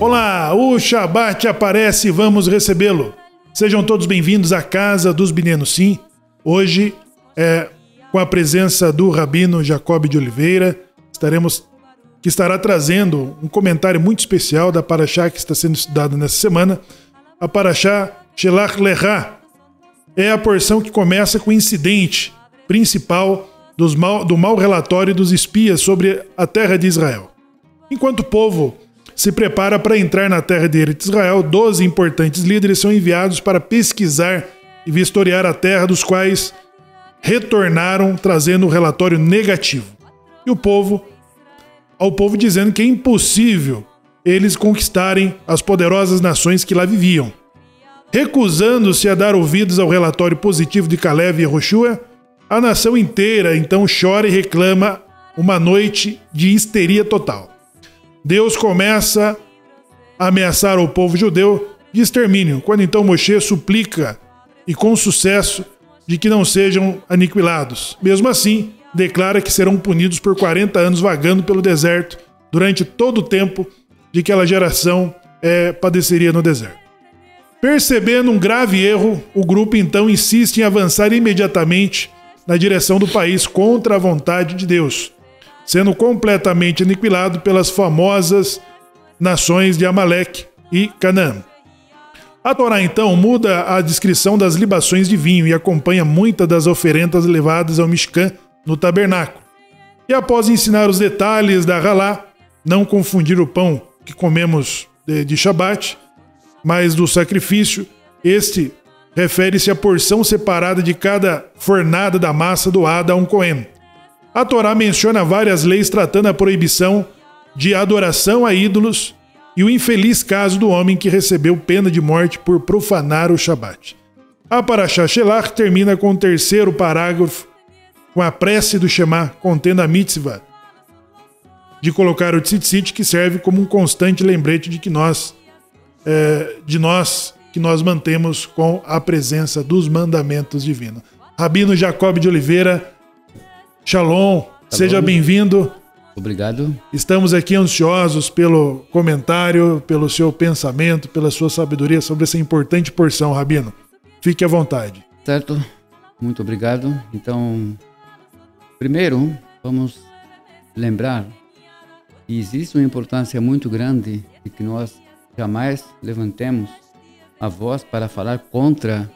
Olá, o Shabat aparece e vamos recebê-lo. Sejam todos bem-vindos à Casa dos Binenos Sim. Hoje, com a presença do Rabino Jacob de Oliveira, que estará trazendo um comentário muito especial da Parashá que está sendo estudada nessa semana. A Parashá Shelach Lecha é a porção que começa com o incidente principal do mau relatório dos espias sobre a terra de Israel. Enquanto o povo se prepara para entrar na terra de Israel, 12 importantes líderes são enviados para pesquisar e vistoriar a terra, dos quais retornaram trazendo um relatório negativo. E ao povo dizendo que é impossível eles conquistarem as poderosas nações que lá viviam. Recusando-se a dar ouvidos ao relatório positivo de Caleb e Yehoshua, a nação inteira então chora e reclama uma noite de histeria total. Deus começa a ameaçar o povo judeu de extermínio, quando então Moshe suplica, e com sucesso, de que não sejam aniquilados. Mesmo assim, declara que serão punidos por 40 anos vagando pelo deserto, durante todo o tempo de que aquela geração padeceria no deserto. Percebendo um grave erro, o grupo então insiste em avançar imediatamente na direção do país contra a vontade de Deus, sendo completamente aniquilado pelas famosas nações de Amaleque e Canaã. A Torá, então, muda a descrição das libações de vinho e acompanha muitas das oferendas levadas ao Mishkan no tabernáculo. E após ensinar os detalhes da Halá, não confundir o pão que comemos de Shabat, mas do sacrifício, este refere-se à porção separada de cada fornada da massa doada a um Cohen. A Torá menciona várias leis tratando a proibição de adoração a ídolos e o infeliz caso do homem que recebeu pena de morte por profanar o Shabat. A Parashá Shelach termina com o terceiro parágrafo, com a prece do Shema, contendo a mitzvah de colocar o tzitzit, que serve como um constante lembrete de que nós mantemos com a presença dos mandamentos divinos. Rabino Jacob de Oliveira, Shalom, seja bem-vindo. Obrigado. Estamos aqui ansiosos pelo comentário, pelo seu pensamento, pela sua sabedoria sobre essa importante porção, Rabino. Fique à vontade. Certo, muito obrigado. Então, primeiro, vamos lembrar que existe uma importância muito grande de que nós jamais levantemos a voz para falar contra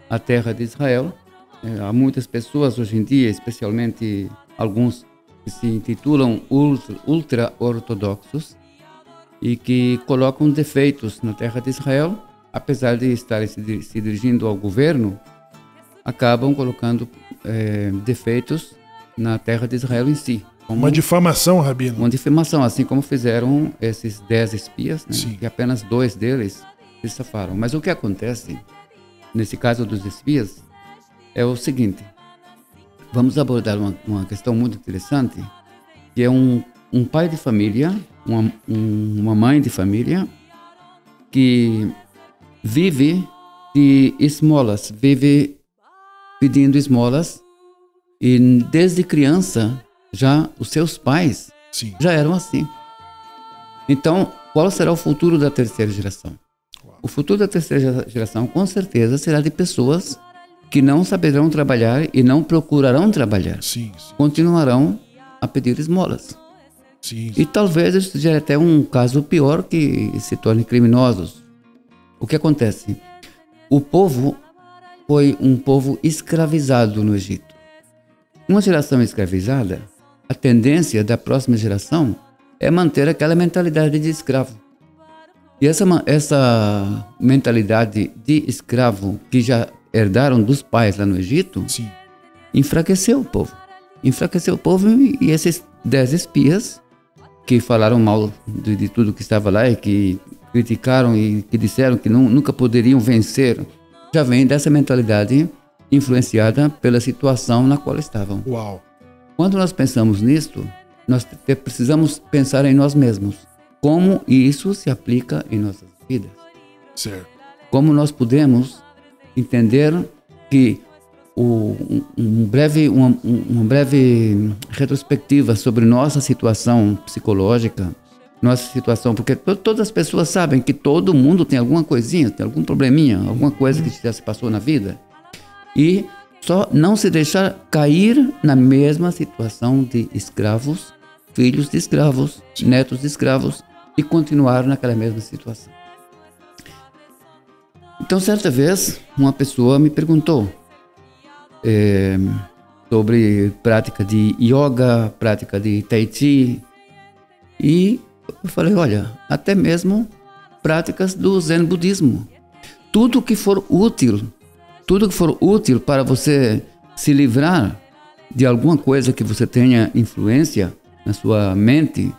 a terra de Israel. Há muitas pessoas hoje em dia, especialmente alguns que se intitulam ultra-ortodoxos e que colocam defeitos na terra de Israel, apesar de estarem se dirigindo ao governo, acabam colocando defeitos na terra de Israel em si. Uma difamação, Rabino. Uma difamação, assim como fizeram esses 10 espias, né? Que apenas 2 deles se safaram. Mas o que acontece, nesse caso dos espias, é o seguinte: vamos abordar uma questão muito interessante, que é um pai de família, uma mãe de família, que vive de esmolas, vive pedindo esmolas, e desde criança, já os seus pais já eram assim. Então, qual será o futuro da terceira geração? O futuro da terceira geração, com certeza, será de pessoas que não saberão trabalhar e não procurarão trabalhar. Continuarão a pedir esmolas. E talvez isso seja até um caso pior, que se tornem criminosos. O que acontece? O povo foi um povo escravizado no Egito. Uma geração escravizada, a tendência da próxima geração é manter aquela mentalidade de escravo. E essa mentalidade de escravo que já herdaram dos pais lá no Egito, enfraqueceu o povo. Enfraqueceu o povo, e esses 10 espias que falaram mal de tudo que estava lá e que criticaram e que disseram que nunca poderiam vencer, já vem dessa mentalidade influenciada pela situação na qual estavam. Uau! Quando nós pensamos nisto, nós precisamos pensar em nós mesmos. Como isso se aplica em nossas vidas. Certo. Como nós podemos entender que uma breve retrospectiva sobre nossa situação psicológica, nossa situação, porque todas as pessoas sabem que todo mundo tem alguma coisinha, tem algum probleminha, alguma coisa que já se passou na vida. E só não se deixar cair na mesma situação de escravos, filhos de escravos, netos de escravos, e continuar naquela mesma situação. Então, certa vez, uma pessoa me perguntou sobre prática de yoga, prática de tai chi, e eu falei, olha, até mesmo práticas do Zen budismo. Tudo que for útil para você se livrar de alguma coisa que você tenha influência na sua mente,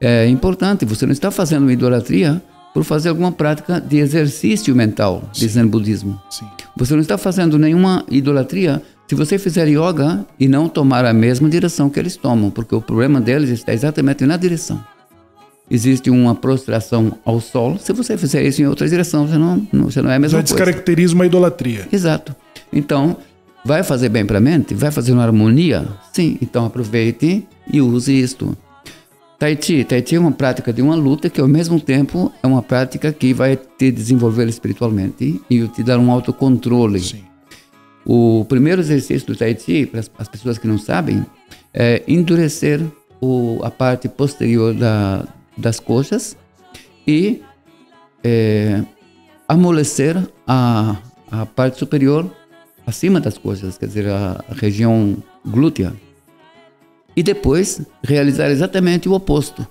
é importante. Você não está fazendo uma idolatria por fazer alguma prática de exercício mental de Zen budismo. Sim. Você não está fazendo nenhuma idolatria se você fizer yoga e não tomar a mesma direção que eles tomam, porque o problema deles está exatamente na direção. Existe uma prostração ao sol. Se você fizer isso em outra direção, você não é a mesma coisa. Já descaracteriza uma idolatria. Exato. Então, vai fazer bem para a mente? Vai fazer uma harmonia? Sim. Então, aproveite e use isto. Tai Chi é uma prática de uma luta que, ao mesmo tempo, é uma prática que vai te desenvolver espiritualmente e te dar um autocontrole. Sim. O primeiro exercício do Tai Chi, para as pessoas que não sabem, é endurecer a parte posterior das coxas e amolecer a parte superior acima das coxas, quer dizer, a região glútea. E depois realizar exatamente o oposto.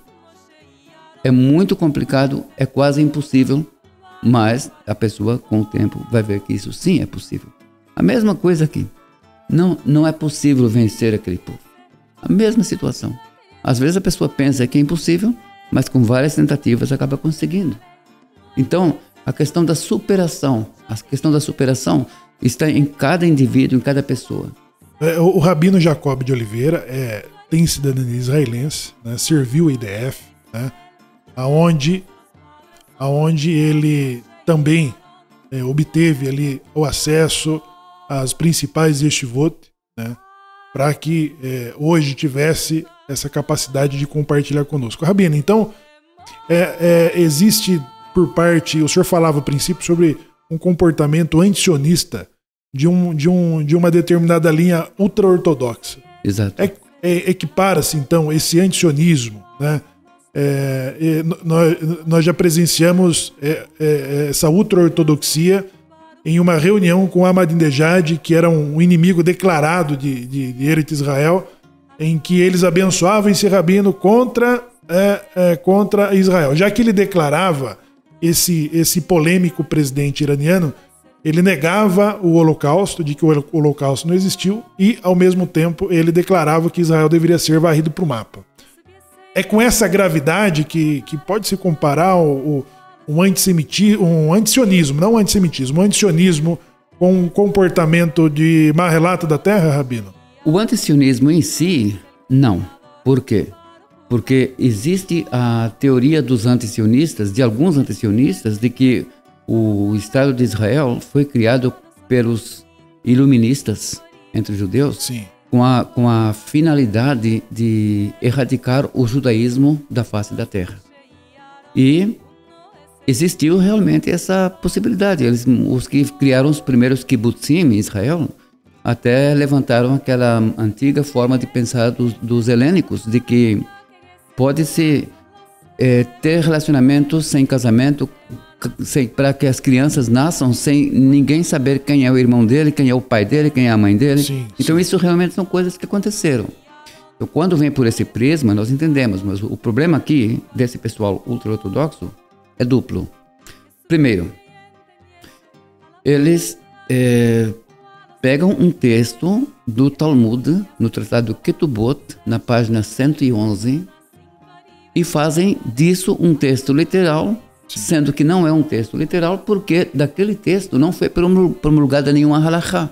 É muito complicado, é quase impossível, mas a pessoa com o tempo vai ver que isso sim é possível. A mesma coisa aqui. Não é possível vencer aquele povo. A mesma situação. Às vezes a pessoa pensa que é impossível, mas com várias tentativas acaba conseguindo. Então, a questão da superação está em cada indivíduo, em cada pessoa. O Rabino Jacob de Oliveira tem cidadania israelense, né, serviu o IDF, né, aonde ele também obteve ali o acesso às principais yeshivot, né, para que hoje tivesse essa capacidade de compartilhar conosco. Rabino, então, existe por parte, o senhor falava a princípio sobre um comportamento antisionista de uma determinada linha ultra-ortodoxa. Exato. Equipara-se, então, esse antisionismo, né? Nós já presenciamos essa ultra-ortodoxia em uma reunião com Ahmadinejad, que era um inimigo declarado de Eretz Israel, em que eles abençoavam esse rabino contra Israel. Já que ele declarava esse polêmico presidente iraniano, ele negava o Holocausto, de que o Holocausto não existiu, e, ao mesmo tempo, ele declarava que Israel deveria ser varrido para o mapa. É com essa gravidade que pode-se comparar um antisionismo, não um antissemitismo, um antisionismo com um comportamento de má relata da terra, Rabino? O antisionismo em si, não. Por quê? Porque existe a teoria dos antisionistas, de alguns antisionistas, de que o Estado de Israel foi criado pelos iluministas entre os judeus. Sim. Com a finalidade de erradicar o judaísmo da face da terra. E existiu realmente essa possibilidade. Os que criaram os primeiros kibbutzim em Israel até levantaram aquela antiga forma de pensar dos helênicos, de que pode-se ter relacionamentos sem casamento, para que as crianças nasçam sem ninguém saber quem é o irmão dele, quem é o pai dele, quem é a mãe dele. Sim, então isso realmente são coisas que aconteceram. Então, quando vem por esse prisma, nós entendemos, mas o problema aqui desse pessoal ultra-ortodoxo é duplo. Primeiro, eles pegam um texto do Talmud, no Tratado Ketubot, na página 111, e fazem disso um texto literal, sendo que não é um texto literal, porque daquele texto não foi promulgada nenhuma halachá.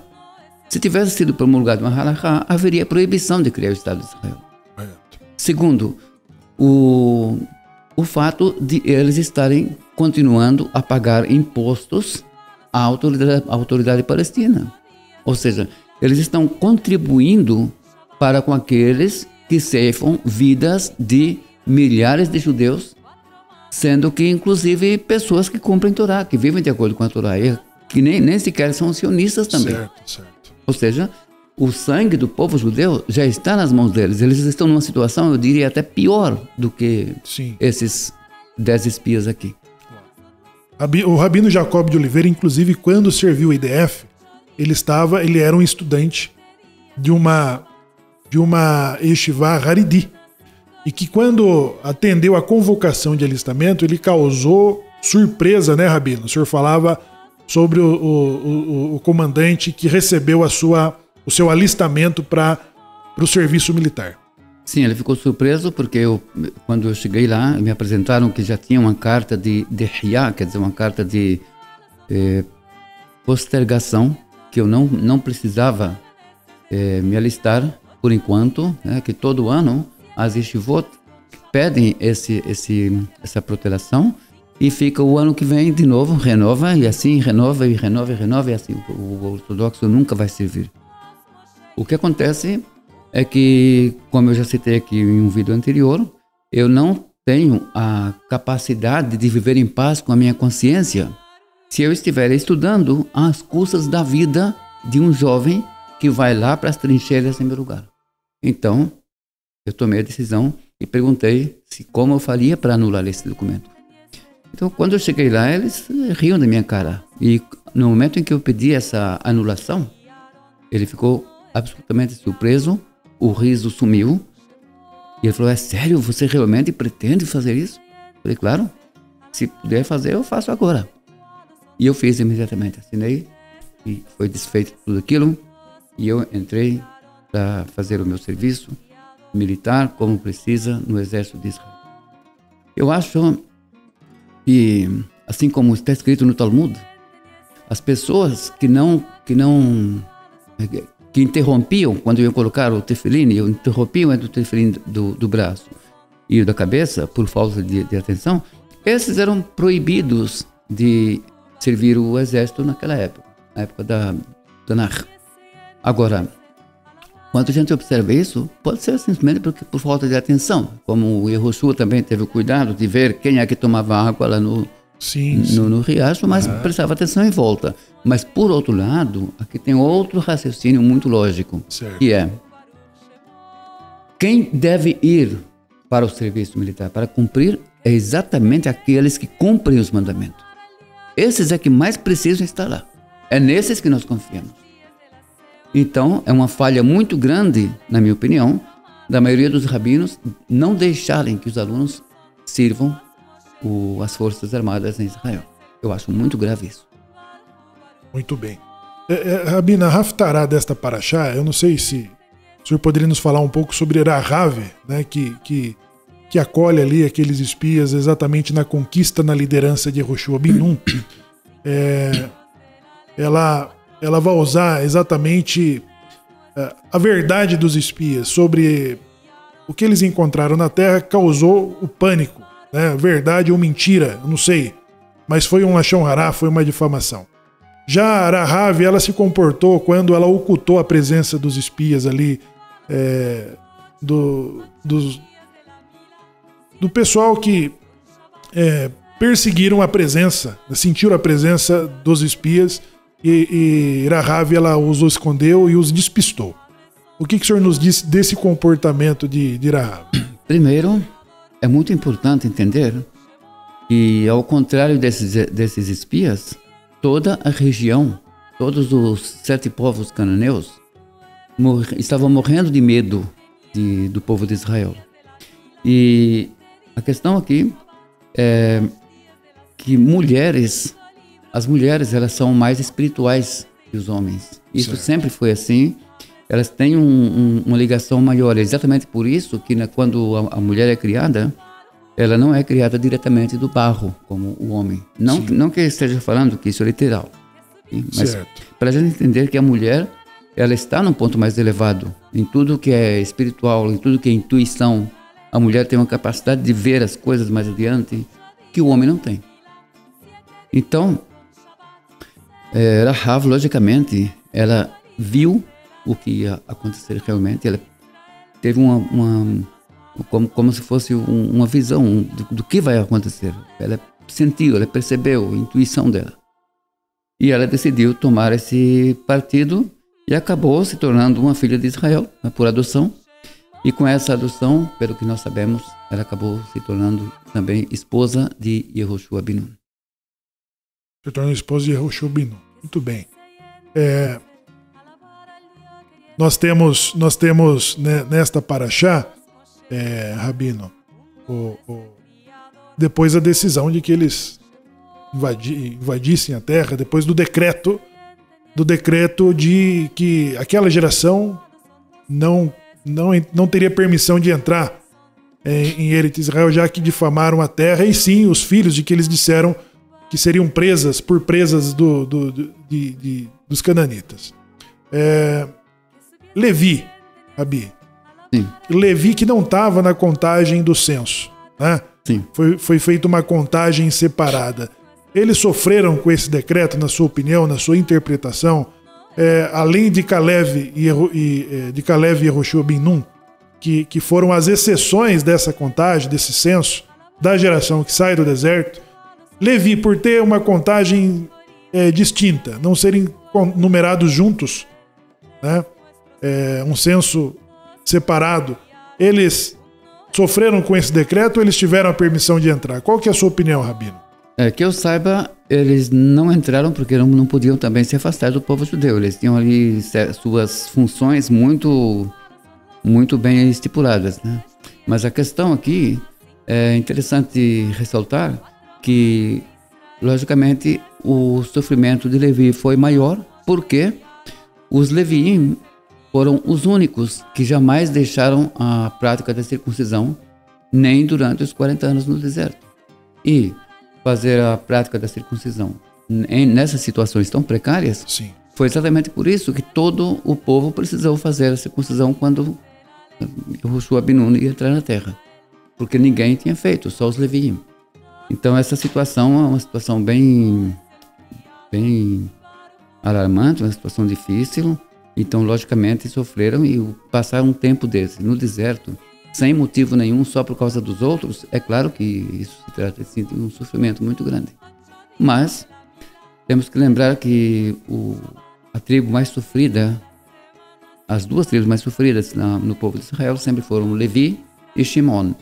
Se tivesse sido promulgada uma halachá, haveria proibição de criar o Estado de Israel. Segundo, o fato de eles estarem continuando a pagar impostos à autoridade palestina. Ou seja, eles estão contribuindo para com aqueles que ceifam vidas de milhares de judeus, sendo que, inclusive, pessoas que cumprem Torá, que vivem de acordo com a Torá, e que nem sequer são sionistas também. Certo. Ou seja, o sangue do povo judeu já está nas mãos deles. Eles estão numa situação, eu diria, até pior do que esses 10 espias aqui. O Rabino Jacob de Oliveira, inclusive, quando serviu o IDF, ele era um estudante de uma yeshiva Haridi, e que quando atendeu a convocação de alistamento, ele causou surpresa, né, Rabino? O senhor falava sobre o comandante que recebeu o seu alistamento para o serviço militar. Sim, ele ficou surpreso porque quando eu cheguei lá, me apresentaram que já tinha uma carta de Hiyá, quer dizer, uma carta de postergação, que eu não precisava me alistar por enquanto, né, que todo ano as yeshivot pedem essa protelação e fica o ano que vem de novo, renova, e assim renova, e assim o ortodoxo nunca vai servir. O que acontece é que, como eu já citei aqui em um vídeo anterior, eu não tenho a capacidade de viver em paz com a minha consciência se eu estiver estudando às custas da vida de um jovem que vai lá para as trincheiras em meu lugar. Então, eu tomei a decisão e perguntei como eu faria para anular esse documento. Então, quando eu cheguei lá, eles riam da minha cara. E no momento em que eu pedi essa anulação, ele ficou absolutamente surpreso, o riso sumiu, e ele falou: é sério, você realmente pretende fazer isso? Eu falei: claro, se puder fazer, eu faço agora. E eu fiz imediatamente, assinei, e foi desfeito tudo aquilo, e eu entrei para fazer o meu serviço militar como precisa no exército de Israel. Eu acho que, assim como está escrito no Talmud, as pessoas que interrompiam quando eu ia colocar o tefilim, eu interrompiam entre o tefilim do braço e o da cabeça por falta de atenção, esses eram proibidos de servir o exército naquela época, na época da Tanakh. Agora, quando a gente observa isso, pode ser simplesmente por falta de atenção, como o Yehoshua também teve o cuidado de ver quem é que tomava água lá no riacho, mas prestava atenção em volta. Mas, por outro lado, aqui tem outro raciocínio muito lógico, que é: quem deve ir para o serviço militar para cumprir é exatamente aqueles que cumprem os mandamentos. Esses é que mais precisam estar lá. É nesses que nós confiamos. Então, é uma falha muito grande, na minha opinião, da maioria dos rabinos não deixarem que os alunos sirvam as Forças Armadas em Israel. Eu acho muito grave isso. Muito bem. Rabina, a Haftará desta paraxá, eu não sei se o senhor poderia nos falar um pouco sobre Rahav, né, que acolhe ali aqueles espias exatamente na conquista, na liderança de Yehoshua ben Nun. Ela vai usar exatamente a verdade dos espias sobre o que eles encontraram na Terra, causou o pânico, né? Verdade ou mentira, eu não sei, mas foi um lashon hará, foi uma difamação. Já a Rahav, ela se comportou quando ela ocultou a presença dos espias ali, do pessoal que perseguiram a presença, sentiram a presença dos espias, e Rahav, ela os escondeu e os despistou. O que o senhor nos disse desse comportamento de Rahav? Primeiro, é muito importante entender que, ao contrário desses espias, toda a região, todos os 7 povos cananeus estavam morrendo de medo do povo de Israel. E a questão aqui é que as mulheres elas são mais espirituais que os homens. Isso sempre foi assim. Elas têm uma ligação maior. É exatamente por isso que quando a mulher é criada, ela não é criada diretamente do barro, como o homem. Não que esteja falando que isso é literal. Sim? Mas para a gente entender que a mulher ela está num ponto mais elevado. Em tudo que é espiritual, em tudo que é intuição, a mulher tem uma capacidade de ver as coisas mais adiante que o homem não tem. Então, Rahav, logicamente, ela viu o que ia acontecer realmente. Ela teve uma como se fosse uma visão do que vai acontecer. Ela sentiu, ela percebeu, a intuição dela. E ela decidiu tomar esse partido e acabou se tornando uma filha de Israel, por adoção. E com essa adoção, pelo que nós sabemos, ela acabou se tornando também esposa de Yehoshua ben Nun. Se tornou esposa de Yehoshua ben Nun. Muito bem. Nós temos né, nesta paraxá, Rabino, depois a decisão de que eles invadissem a terra, depois do decreto de que aquela geração não teria permissão de entrar em Eretz Israel, já que difamaram a terra, e sim os filhos de que eles disseram que seriam presas dos cananitas. Levi, Rabi. Sim. Levi que não estava na contagem do censo, né? Sim. Foi feita uma contagem separada. Eles sofreram com esse decreto, na sua opinião, na sua interpretação, além de Caleb e Yehoshua ben Nun, que foram as exceções dessa contagem, desse censo, da geração que sai do deserto. Levi, por ter uma contagem distinta, não serem numerados juntos, né? Um censo separado, eles sofreram com esse decreto ou eles tiveram a permissão de entrar? Qual que é a sua opinião, Rabino? Que eu saiba, eles não entraram porque não podiam também se afastar do povo judeu. Eles tinham ali suas funções muito bem estipuladas, né? Mas a questão aqui é interessante ressaltar que, logicamente, o sofrimento de Levi foi maior porque os Leviim foram os únicos que jamais deixaram a prática da circuncisão, nem durante os 40 anos no deserto. E fazer a prática da circuncisão nessas situações tão precárias, sim, foi exatamente por isso que todo o povo precisou fazer a circuncisão quando Yehoshua ben Nun ia entrar na terra. Porque ninguém tinha feito, só os Leviim. Então essa situação é uma situação bem alarmante, uma situação difícil. Então, logicamente, sofreram e passaram um tempo desse no deserto, sem motivo nenhum, só por causa dos outros. É claro que isso se trata de um sofrimento muito grande. Mas temos que lembrar que a tribo mais sofrida, as duas tribos mais sofridas no povo de Israel sempre foram Levi e Shimon.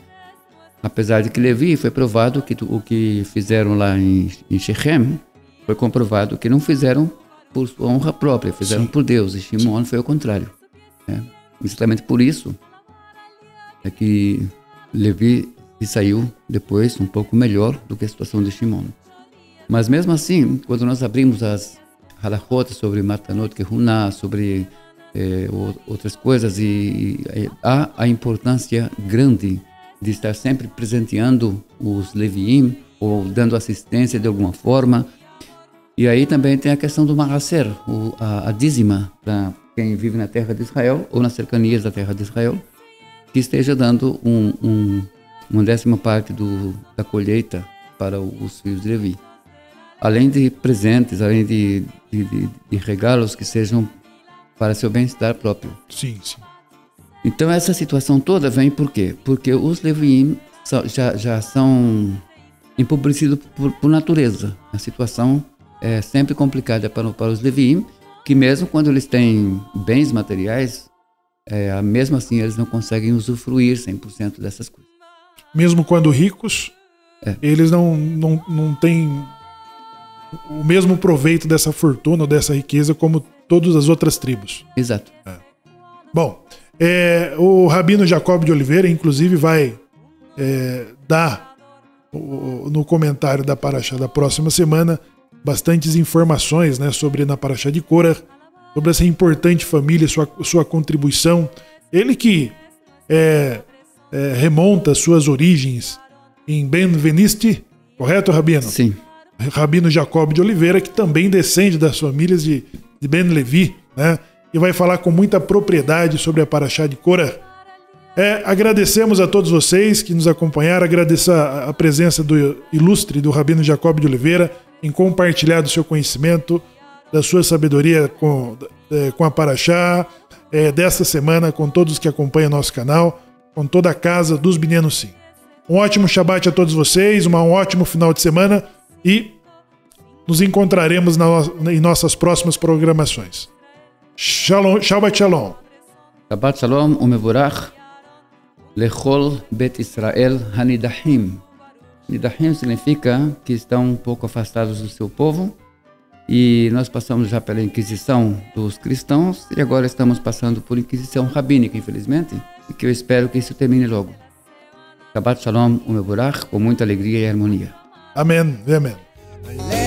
Apesar de que Levi foi provado que o que fizeram lá em Shechem, foi comprovado que não fizeram por sua honra própria, fizeram, sim, por Deus. E Shimon foi o contrário. Exatamente por isso é que Levi saiu depois um pouco melhor do que a situação de Shimon. Mas mesmo assim, quando nós abrimos as halachot sobre Matanot Kehuná, sobre outras coisas, há a importância grande de estar sempre presenteando os Leviim ou dando assistência de alguma forma. E aí também tem a questão do Maaser, a dízima, para quem vive na terra de Israel ou nas cercanias da terra de Israel, que esteja dando uma 10ª parte da colheita para os filhos de Levi. Além de presentes, além de regalos que sejam para seu bem-estar próprio. Sim, sim. Então essa situação toda vem por quê? Porque os Leviim já são empobrecidos por natureza. A situação é sempre complicada para os Leviim, que mesmo quando eles têm bens materiais, mesmo assim eles não conseguem usufruir 100% dessas coisas. Mesmo quando ricos, eles não têm o mesmo proveito dessa fortuna ou dessa riqueza como todas as outras tribos. Exato. Bom, o Rabino Jacob de Oliveira, inclusive, vai dar no comentário da paraxá da próxima semana bastantes informações, né, na paraxá de Korah, sobre essa importante família, sua contribuição. Ele que remonta suas origens em Ben Veniste, correto, Rabino? Sim. Rabino Jacob de Oliveira, que também descende das famílias de Ben Levi, né, e vai falar com muita propriedade sobre a paraxá de Korah. Agradecemos a todos vocês que nos acompanharam, agradeço a presença do ilustre do Rabino Jacob de Oliveira em compartilhar do seu conhecimento, da sua sabedoria com a paraxá desta semana, com todos que acompanham nosso canal. com toda a casa dos Binyan Sim. Um ótimo Shabbat a todos vocês, um ótimo final de semana e nos encontraremos em nossas próximas programações. Shalom, Shabbat Shalom. Shabbat Shalom umevorach lechol bet Israel hanidahim. Nidahim significa que estão um pouco afastados do seu povo, e nós passamos já pela Inquisição dos cristãos e agora estamos passando por Inquisição rabínica, infelizmente, e que eu espero que isso termine logo. Shabbat Shalom umevorach, com muita alegria e harmonia. Amém. Amém.